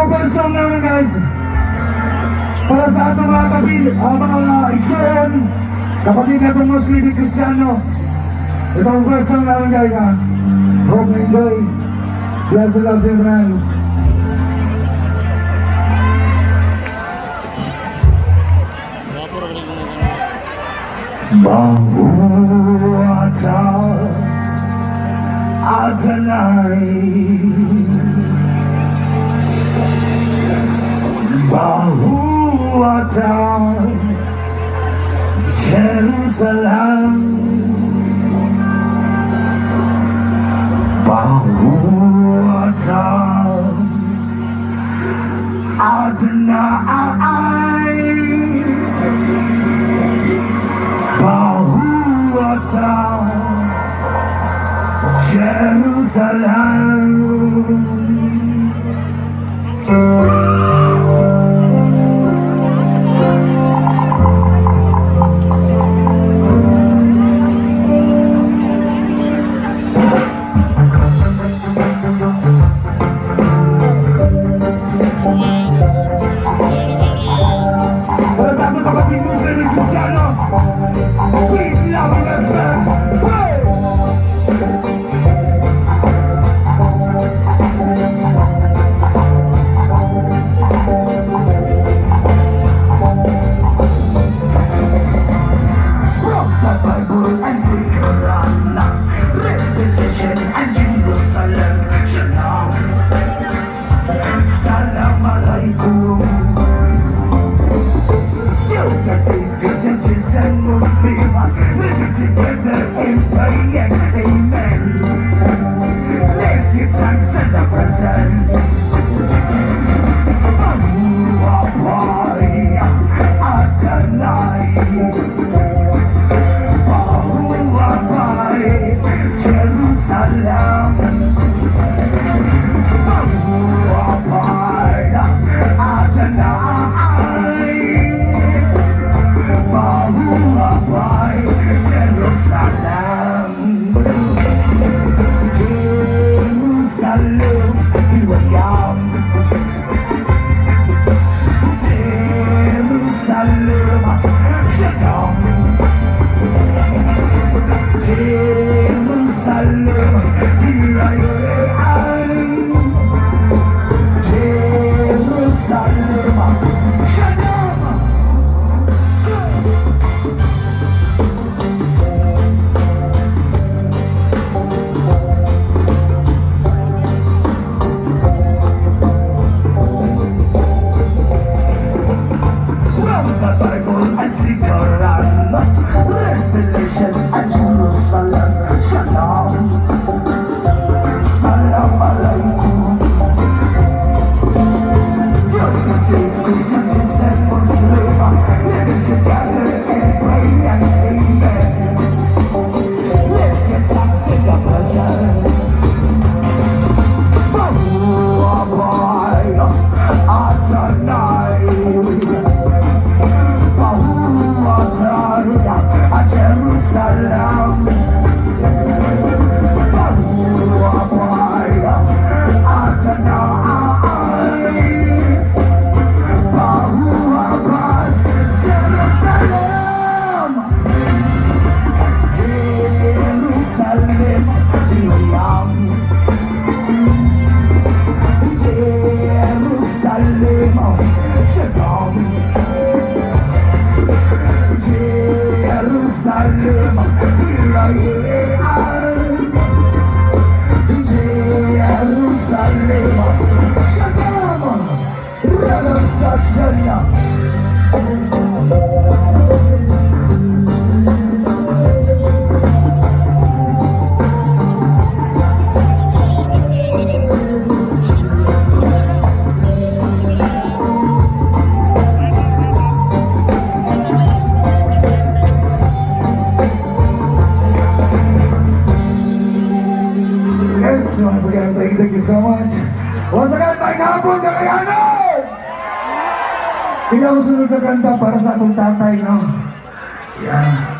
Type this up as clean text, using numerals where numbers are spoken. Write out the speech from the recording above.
first song namin guys, para sa ating mga mga igsoon, kapatid na itong Muslim at Kristiyano. Ito ang first song namin guys ha. Hope you enjoy. Bless the love, children. Mahuwata Adonai, Mahuwata Jerusalem, Mahuwata Adonai, Mahuwata Jerusalem. Para sa ating kapatid mo sa Kristiyano, please love and respect. From the Bible and the Quran, Revelation and Jerusalem, Shalom, Salam Alaikum. Christian, Jews and Muslim, living together in pain, amen. Let's give thanks and the present. Mahuwata Adonai, Mahuwata Jerusalem, Mahuwata Adonai, Jerusalem, Jerusalem, Iwayam, Jerusalem, Shalom, Jerusalem, Iwayam, Jerusalem, Shalom. The Bible and the Quran, Revelation and Jerusalem, Shalom, Salam Alaikum. You can see Christian, Jews and Muslim living together in prayer and amen. Let's get thanks in the present. Mahuwata Adonai, Jerusalem, Mahuwata Adonai, Mahuwata Jerusalem, Jerusalem, Iwayam, Jerusalem, Shalom, Jerusalem, Jerusalem, Shalom, Jerusalem. Once again, thank you so much. Once again, may hapon, kakayanan! Ikaw sunod na kanta para sa atong tatay, no? Yan.